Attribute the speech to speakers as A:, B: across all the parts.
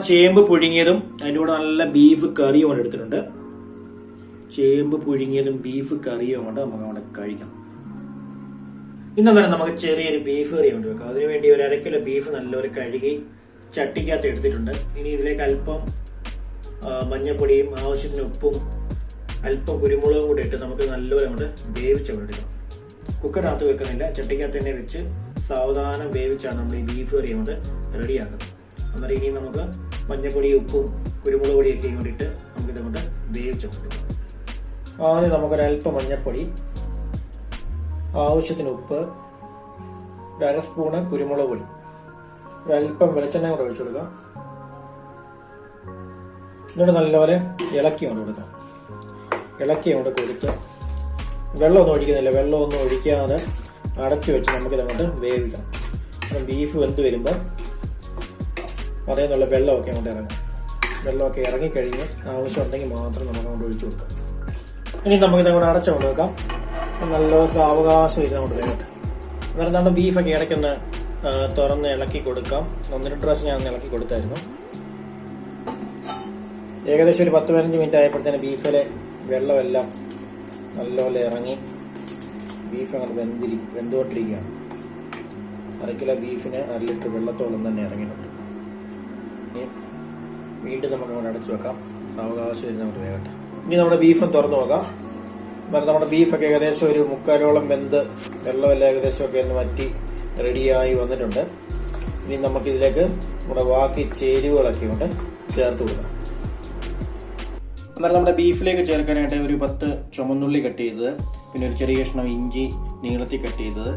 A: ചേമ്പ് പുഴുങ്ങിയതും അതിൻ്റെ കൂടെ നല്ല ബീഫ് കറിയും കൊണ്ട് എടുത്തിട്ടുണ്ട്. ചേമ്പ് പുഴുങ്ങിയതും ബീഫ് കറിയും കൊണ്ട് നമുക്ക് അവിടെ കഴിക്കാം. ഇന്നേരം നമുക്ക് ചെറിയൊരു ബീഫ് കറി കൊണ്ട് വെക്കാം. അതിനുവേണ്ടി ഒരു 1/2 കിലോ ബീഫ് നല്ലൊരു കഴുകി ചട്ടിക്കകത്ത് എടുത്തിട്ടുണ്ട്. ഇനി ഇതിലേക്ക് അല്പം മഞ്ഞപ്പൊടിയും ആവശ്യത്തിന് ഉപ്പും അല്പം കുരുമുളകും കൂടി ഇട്ട് നമുക്ക് നല്ലപോലെ അങ്ങോട്ട് വേവിച്ചെടുക്കണം. കുക്കറിനകത്ത് വെക്കുന്നില്ല, ചട്ടിക്കകത്ത് തന്നെ വെച്ച് സാവധാനം വേവിച്ചാണ് നമ്മൾ ഈ ബീഫ് കറി അങ്ങോട്ട് റെഡിയാക്കുന്നത്. അന്നേരം ഇനി നമുക്ക് മഞ്ഞപ്പൊടിയും ഉപ്പും കുരുമുളക് പൊടിയൊക്കെ ഇങ്ങോട്ട് ഇട്ട് നമുക്കിത് അങ്ങോട്ട് വേവിച്ചെടുക്കണം. ആദ്യം നമുക്കൊരല്പം മഞ്ഞപ്പൊടി, ആവശ്യത്തിന് ഉപ്പ്, 1/2 സ്പൂണ് കുരുമുളക് പൊടി, ഒരല്പം വെളിച്ചെണ്ണ കൂടെ ഒഴിച്ചു കൊടുക്കാം. എന്നിട്ട് നല്ലപോലെ ഇളക്കി കൊണ്ട് കൊടുക്കാം. ഇളക്കി കൊണ്ട് കൊടുത്ത് വെള്ളമൊന്നും ഒഴിക്കുന്നില്ല, വെള്ളമൊന്നും ഒഴിക്കാതെ അടച്ചു വെച്ച് നമുക്കിത് അങ്ങോട്ട് വേവിക്കണം. ബീഫ് വെന്ത് വരുമ്പോൾ അതേ നല്ല വെള്ളമൊക്കെ അങ്ങോട്ട് ഇറങ്ങും. വെള്ളമൊക്കെ ഇറങ്ങിക്കഴിഞ്ഞ് ആവശ്യമുണ്ടെങ്കിൽ മാത്രം നമുക്ക് അങ്ങോട്ട് ഒഴിച്ചു കൊടുക്കാം. ഇനി നമുക്കിത് അങ്ങോട്ട് അടച്ചു കൊണ്ട് വെക്കാം. നല്ല സാവകാശം ഇരുന്ന് അങ്ങോട്ട് വേകട്ടെ. അന്നേരം നമ്മുടെ ബീഫൊക്കെ ഇടയ്ക്കൊന്ന് തുറന്ന് ഇളക്കി കൊടുക്കാം. 1-2 പ്രാവശ്യം ഞാൻ ഇളക്കി കൊടുത്തായിരുന്നു. ഏകദേശം ഒരു 10-15 മിനിറ്റ് ആയപ്പോഴത്തേന് ബീഫിലെ വെള്ളമെല്ലാം നല്ലപോലെ ഇറങ്ങി ബീഫ് അങ്ങോട്ട് വെന്തുകൊണ്ടിരിക്കുകയാണ്. 1/2 കിലോ ബീഫിന് 1/2 ലിറ്റർ വെള്ളത്തോളം തന്നെ ഇറങ്ങിയിട്ടുണ്ട്. ഇനി വീണ്ടും നമുക്ക് അങ്ങോട്ട് അടച്ചു വെക്കാം. സാവകാശം ഇരുന്ന് അങ്ങോട്ട് വേകട്ടെ. ഇനി നമ്മുടെ ബീഫും തുറന്നു നോക്കാം. നമ്മുടെ ബീഫൊക്കെ ഏകദേശം ഒരു 3/4 വെന്ത് വെള്ളമെല്ലാം ഏകദേശമൊക്കെ ഒന്ന് വറ്റി റെഡിയായി വന്നിട്ടുണ്ട്. ഇനി നമുക്കിതിലേക്ക് നമ്മുടെ ബാക്കി ചേരുവകളൊക്കെ കൊണ്ട് ചേർത്ത് കൊടുക്കാം. എന്നാൽ നമ്മുടെ ബീഫിലേക്ക് ചേർക്കാനായിട്ട് ഒരു 10 ചുമന്നുള്ളി കട്ട് ചെയ്തത്, പിന്നെ ഒരു ചെറിയ കഷ്ണം ഇഞ്ചി നീളത്തിൽ കട്ട് ചെയ്തത്,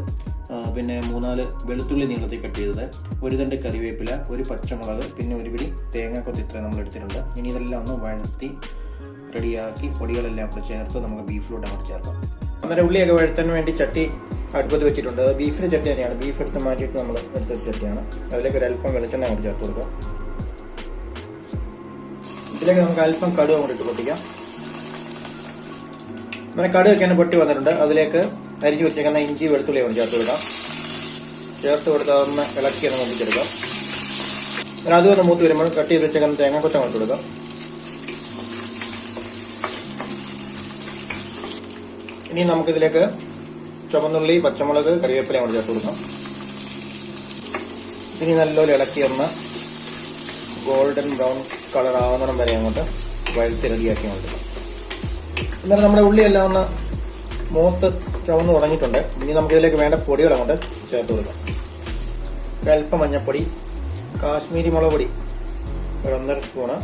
A: പിന്നെ 3-4 വെളുത്തുള്ളി നീളത്തിൽ കട്ട് ചെയ്തത്, 1 തണ്ട് കറിവേപ്പില, 1 പച്ചമുളക്, പിന്നെ 1 പിടി തേങ്ങാക്കൊത്ത് ഇത്ര നമ്മൾ എടുത്തിട്ടുണ്ട്. ഇനി ഇതെല്ലാം ഒന്ന് വഴത്തി റെഡിയാക്കി പൊടികളെല്ലാം കൂടെ ചേർത്ത് നമുക്ക് ബീഫിലോട്ട് അങ്ങോട്ട് ചേർക്കാം. അന്നേരം ഉള്ളിയൊക്കെ വഴറ്റാൻ വേണ്ടി ചട്ടി അടുപ്പത്ത് വെച്ചിട്ടുണ്ട്. അത് ബീഫിൻ്റെ ചട്ടി തന്നെയാണ്, ബീഫ് എടുത്ത് മാറ്റിയിട്ട് നമ്മൾ എടുത്തൊരു ചട്ടിയാണ്. അതിലേക്ക് ഒരു അല്പം വെളിച്ചെണ്ണ അങ്ങോട്ട് ചേർത്ത് കൊടുക്കാം. ഇതിലേക്ക് നമുക്ക് അല്പം കടുക് അങ്ങോട്ട് ഇട്ട് പൊട്ടിക്കാം. അങ്ങനെ കടുകൊക്കെ തന്നെ പൊട്ടി വന്നിട്ടുണ്ട്. അതിലേക്ക് അരിഞ്ഞു വെച്ചേക്കുന്ന ഇഞ്ചി വെളുത്തുള്ളി അങ്ങോട്ട് ചേർത്ത് കൊടുക്കാം. ചേർത്ത് കൊടുത്ത് അതൊന്ന് ഇളക്കി ഒന്ന് നോക്കിച്ചെടുക്കാം. അതൊന്ന് മൂത്ത് വരുമ്പോൾ കട്ട് ചെയ്ത് വെച്ചേക്കുന്ന തേങ്ങാക്കൊത്ത് അങ്ങോട്ട് കൊടുക്കാം. ഇനി നമുക്കിതിലേക്ക് ചുവന്നുള്ളി, പച്ചമുളക്, കറിവേപ്പില അങ്ങോട്ട് ചേർത്ത് കൊടുക്കാം. ഇനി നല്ലപോലെ ഇളക്കി ഒന്ന് ഗോൾഡൻ ബ്രൗൺ കളർ ആവുന്നിടം വരെ അങ്ങോട്ട് വഴുത്തി റെഡിയാക്കി കൊടുക്കാം. എന്നാലും നമ്മുടെ ഉള്ളിയെല്ലാം ഒന്ന് മൂത്ത് ചുവന്ന് തുടങ്ങിയിട്ടുണ്ട്. ഇനി നമുക്കിതിലേക്ക് വേണ്ട പൊടികൾ അങ്ങോട്ട് ചേർത്ത് കൊടുക്കാം. ഒരല്പം മഞ്ഞപ്പൊടി, കാശ്മീരി മുളക് പൊടി 1.5 സ്പൂണ്,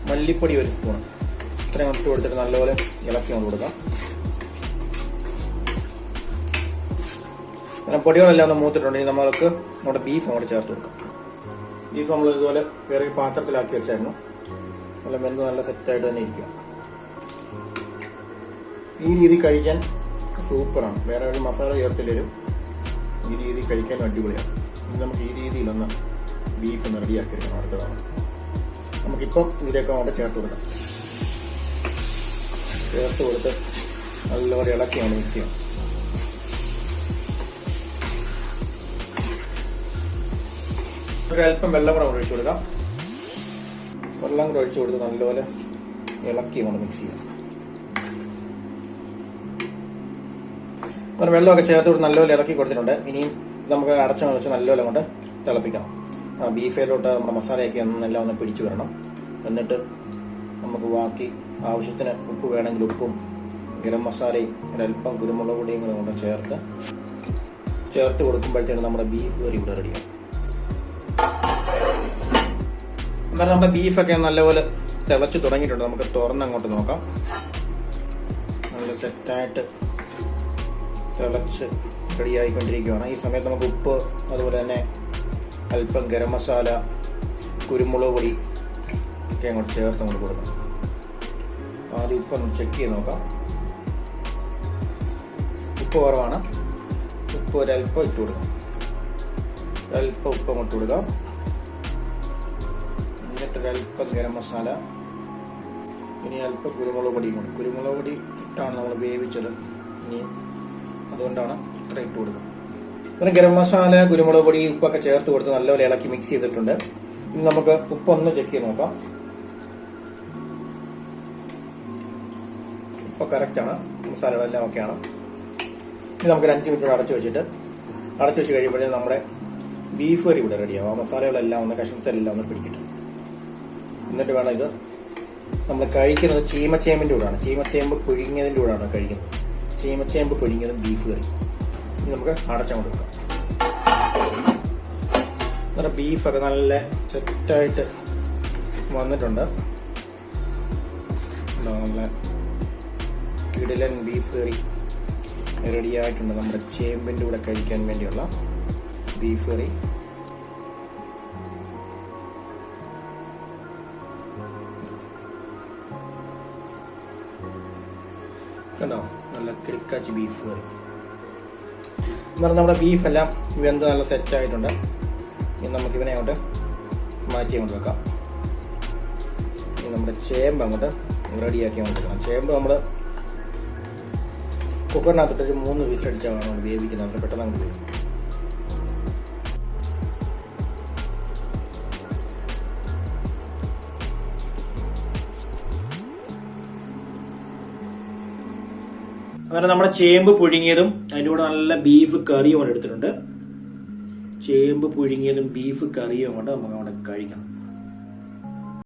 A: മല്ലിപ്പൊടി 1 സ്പൂണ്, ഇത്രയും ഇട്ട് കൊടുത്തിട്ട് നല്ലപോലെ ഇളക്കി കൊണ്ട് കൊടുക്കാം. അങ്ങനെ പൊടികളെല്ലാം ഒന്ന് മൂത്തിട്ടുണ്ടെങ്കിൽ നമ്മൾക്ക് നമ്മുടെ ബീഫ് അങ്ങോട്ട് ചേർത്ത് കൊടുക്കാം. ബീഫ് നമ്മൾ ഇതുപോലെ വേറെ പാത്രത്തിലാക്കി വെച്ചായിരുന്നു. നല്ല വെന്ത് നല്ല സെറ്റായിട്ട് തന്നെ ഇരിക്കുക. ഈ രീതി കഴിക്കാൻ സൂപ്പറാണ്. വേറെ ഒരു മസാല ചേർത്തില്ലേലും ഈ രീതി കഴിക്കാൻ അടിപൊളിയാണ്. ഇനി നമുക്ക് ഈ രീതിയിലൊന്ന് ബീഫ് ഒന്ന് റെഡിയാക്കി എടുക്കണം. അടുത്തതാണ് നമുക്കിപ്പം ഇതിലേക്ക് അങ്ങോട്ട് ചേർത്ത് കൊടുക്കാം. ചേർത്ത് കൊടുത്ത് നല്ലപോലെ ഇളക്കിയാണ് മിക്സ് ചെയ്യാം. ഒരല്പം വെള്ളം കൂടെ ഒഴിച്ചു കൊടുക്കാം. വെള്ളം കൂടെ ഒഴിച്ചു കൊടുത്ത് നല്ലപോലെ ഇളക്കി കൊണ്ട് മിക്സ് ചെയ്യാം. അങ്ങനെ വെള്ളമൊക്കെ ചേർത്ത് കൊടുത്ത് നല്ലപോലെ ഇളക്കി കൊടുത്തിട്ടുണ്ട്. ഇനിയും നമുക്ക് അടച്ചു വെച്ച് നല്ലപോലെ കൊണ്ട് തിളപ്പിക്കണം. ബീഫിലോട്ട് നമ്മുടെ മസാലയൊക്കെ എല്ലാം ഒന്ന് പിടിച്ചു വരണം. എന്നിട്ട് നമുക്ക് ബാക്കി ആവശ്യത്തിന് ഉപ്പ് വേണമെങ്കിൽ ഉപ്പും ഗരം മസാലയും ഒരല്പം കുരുമുളക് പൊടിയും കൂടെ കൊണ്ട് ചേർത്ത് കൊടുക്കുമ്പോഴത്തേനും നമ്മുടെ ബീഫ് കറി ഇവിടെ റെഡിയാവും. എന്നാൽ നമ്മുടെ ബീഫൊക്കെ നല്ലപോലെ തിളച്ച് തുടങ്ങിയിട്ടുണ്ട്. നമുക്ക് തുറന്ന് അങ്ങോട്ട് നോക്കാം. നല്ല സെറ്റായിട്ട് തിളച്ച് റെഡിയായിക്കൊണ്ടിരിക്കുകയാണ്. ഈ സമയത്ത് നമുക്ക് ഉപ്പ്, അതുപോലെ തന്നെ അല്പം ഗരം മസാല, കുരുമുളക് പൊടി ഒക്കെ അങ്ങോട്ട് ചേർത്ത് അങ്ങോട്ട് കൊടുക്കാം. ആദ്യം ഉപ്പൊന്ന് ചെക്ക് ചെയ്ത് നോക്കാം. ഉപ്പ് കുറവാണ്. ഉപ്പ് ഒരല്പം ഇട്ട് കൊടുക്കാം. ഒരല്പം ഉപ്പ് അങ്ങോട്ട് കൊടുക്കാം. എന്നിട്ടൊരല്പം ഗരം മസാല, ഇനി അല്പം കുരുമുളക് പൊടിയും കൂടി. കുരുമുളക് പൊടി ഇട്ടാണ് നമ്മൾ വേവിച്ചത്. ഇനി അതുകൊണ്ടാണ് ഇത്ര ഇട്ട് കൊടുക്കുന്നത്. പിന്നെ ഗരം മസാല, കുരുമുളക് പൊടി, ഉപ്പൊക്കെ ചേർത്ത് കൊടുത്ത് നല്ലപോലെ ഇളക്കി മിക്സ് ചെയ്തിട്ടുണ്ട്. ഇനി നമുക്ക് ഉപ്പൊന്ന് ചെക്ക് ചെയ്ത് നോക്കാം. ഉപ്പ് കറക്റ്റാണ്, മസാലകളെല്ലാം ഓക്കെയാണ്. ഇനി നമുക്കൊരു 5 മിനിറ്റ് അടച്ചു വെച്ച് കഴിയുമ്പോഴേ നമ്മുടെ ബീഫ് കറി ഇവിടെ റെഡിയാവും. ആ മസാലകളെല്ലാം ഒന്ന് കഷ്ണത്തിലെല്ലാം ഒന്ന് പിടിക്കട്ടെ. എന്നിട്ട് വേണം ഇത് നമ്മൾ കഴിക്കുന്നത് ചീമച്ചേമ്പിൻ്റെ കൂടെയാണ്. ചീമച്ചേമ്പ് പുഴുങ്ങിയതിൻ്റെ കൂടെയാണ് കഴിക്കുന്നത്. ചീമച്ചേമ്പ് പുഴുങ്ങിയതും ബീഫ് കറി. ഇനി നമുക്ക് അടച്ചങ്ങോട്ട് വെക്കാം. നമ്മുടെ ബീഫൊക്കെ നല്ല സെറ്റായിട്ട് വന്നിട്ടുണ്ട്. നല്ല കിടിലൻ ബീഫ് കറി റെഡിയായിട്ടുണ്ട്. നമ്മുടെ ചേമ്പിൻ്റെ കൂടെ കഴിക്കാൻ വേണ്ടിയുള്ള ബീഫ് കറി. കണ്ടോ, നല്ല കിടക്കാച്ചി ബീഫ് കറി. നമ്മുടെ ബീഫെല്ലാം വെന്ത് നല്ല സെറ്റായിട്ടുണ്ട്. ഇനി നമുക്കിവനെ അങ്ങോട്ട് മാറ്റി അങ്ങോട്ട് വെക്കാം. ഇനി നമ്മുടെ ചേമ്പ് അങ്ങോട്ട് റെഡിയാക്കി അങ്ങോട്ട് വെക്കണം. ചേമ്പ് നമ്മൾ കുക്കറിനകത്തിട്ടൊരു 3 വിസിലടിച്ചാണ് നമ്മൾ വേവിക്കുന്നത്. പെട്ടെന്ന് അങ്ങോട്ട് വേവിക്കും. അങ്ങനെ നമ്മുടെ ചേമ്പ് പുഴുങ്ങിയതും അതിൻ്റെ കൂടെ നല്ല ബീഫ് കറിയും കൊണ്ട് എടുത്തിട്ടുണ്ട്. ചേമ്പ് പുഴുങ്ങിയതും ബീഫ് കറിയും കൊണ്ട് നമുക്ക് അവിടെ കഴിക്കണം.